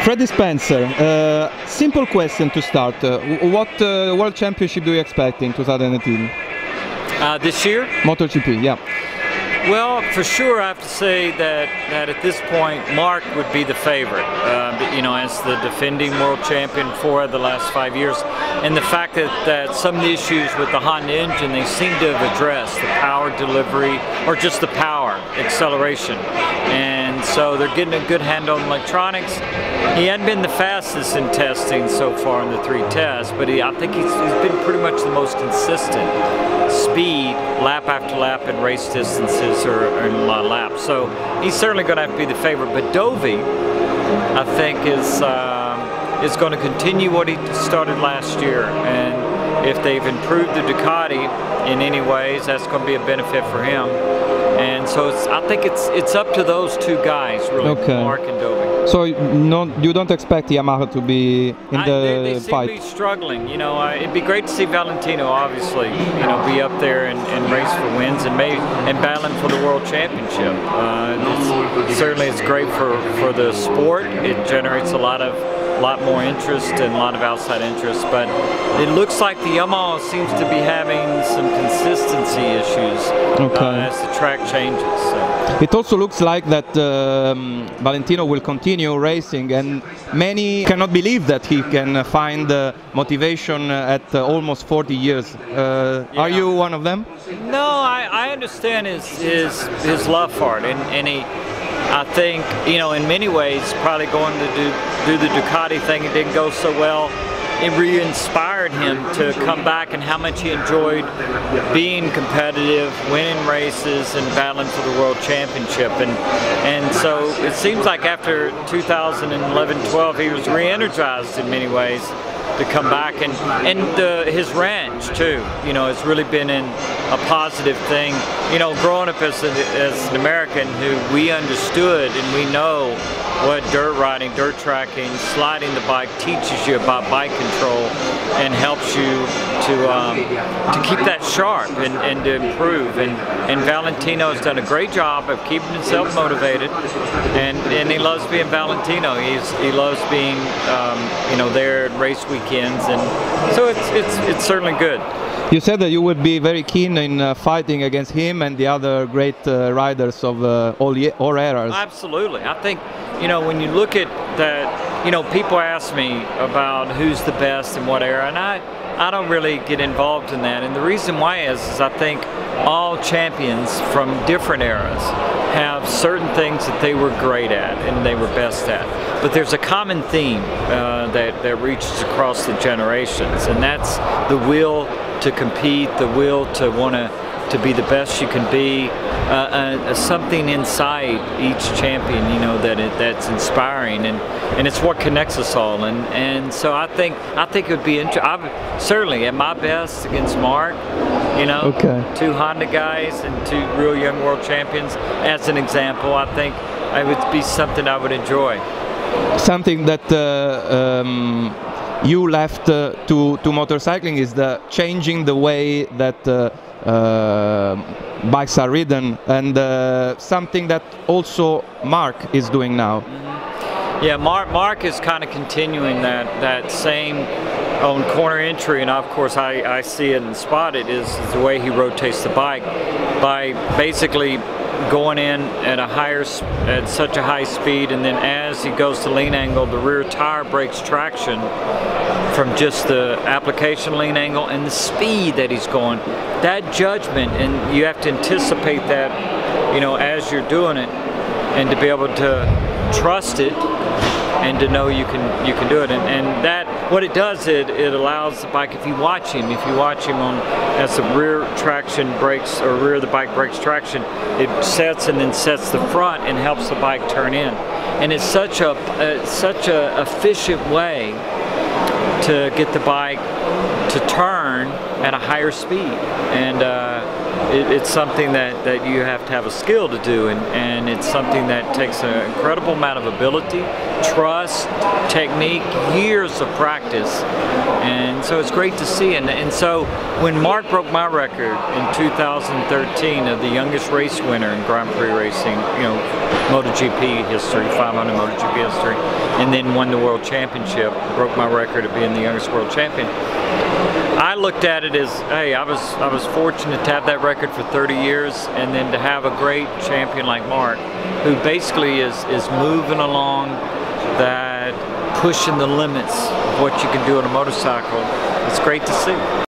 Freddie Spencer, simple question to start. What World Championship do you expect in 2018? This year? MotoGP, yeah. Well, for sure I have to say that at this point Marc would be the favorite, you know, as the defending world champion for the last 5 years. And the fact that some of the issues with the Honda engine, they seem to have addressed the power delivery, or just the power, acceleration. And so they're getting a good handle on electronics. He hadn't been the fastest in testing so far in the 3 tests, but I think he's been pretty much the most consistent speed, lap after lap, in race distances or in a lot of laps. So he's certainly going to have to be the favorite. But Dovi, I think, is going to continue what he started last year. And if they've improved the Ducati in any ways, that's going to be a benefit for him. And so I think it's up to those 2 guys, really, okay. Marc and Dovi. So you don't expect Yamaha to be in the they fight? seem to be struggling. You know, it'd be great to see Valentino, obviously, you know, be up there and race for wins and battling for the World Championship. Certainly, it's great for the sport. It generates a lot more interest and a lot of outside interest, but it looks like the Yamaha seems to be having some consistency issues as the track changes. So. It also looks like that Valentino will continue racing, and many cannot believe that he can find motivation at almost 40 years. Yeah. Are you one of them? No, I understand his love for it, and I think, you know, in many ways, probably going to do the Ducati thing, it didn't go so well. It re-inspired him to come back, and how much he enjoyed being competitive, winning races, and battling for the World Championship. And so it seems like after 2011-12, he was re-energized in many ways to come back, and his ranch too, you know, has really been a positive thing. You know, growing up as an American who we understood and we know what dirt riding, dirt tracking, sliding the bike teaches you about bike control and helps you to keep that sharp and to improve. And Valentino has done a great job of keeping himself motivated, and he loves being Valentino. He loves being you know, there at race weekends, and so it's certainly good. You said that you would be very keen in fighting against him and the other great riders of all eras. Absolutely. I think, you know, when you look at that, you know, people ask me about who's the best in what era, and I don't really get involved in that. And the reason why is I think all champions from different eras have certain things that they were great at and they were best at. But there's a common theme that reaches across the generations, and that's the will to compete, the will to want to be the best you can be, something inside each champion, you know, that's inspiring, and it's what connects us all. And so I think it would be interesting. Certainly at my best against Marc, you know, 2 Honda guys and 2 real young world champions. As an example, I think it would be something I would enjoy. Something that you left to motorcycling is the changing the way that bikes are ridden, and something that also Marc is doing now. Yeah, Marc is kind of continuing that same on corner entry, and of course I see it and spot it, is the way he rotates the bike by basically going in at such a high speed, and then as he goes to lean angle, the rear tire breaks traction from just the application lean angle and the speed that he's going. That judgment, and you have to anticipate that, you know, as you're doing it, and to be able to trust it and to know you can do it. And that, what it does, it allows the bike, if you watch him on, as the rear traction brakes, or rear of the bike breaks traction, it sets and then sets the front and helps the bike turn in. And it's such a efficient way to get the bike to turn at a higher speed. And it's something that you have to have a skill to do, and it's something that takes an incredible amount of ability, trust, technique, years of practice, and so it's great to see. And so when Marc broke my record in 2013 of the youngest race winner in Grand Prix racing, you know, MotoGP history, 500 MotoGP history, and then won the World Championship, broke my record of being the youngest world champion, I looked at it as, hey, I was fortunate to have that record for 30 years, and then to have a great champion like Marc, who basically is moving along that, pushing the limits of what you can do on a motorcycle. It's great to see.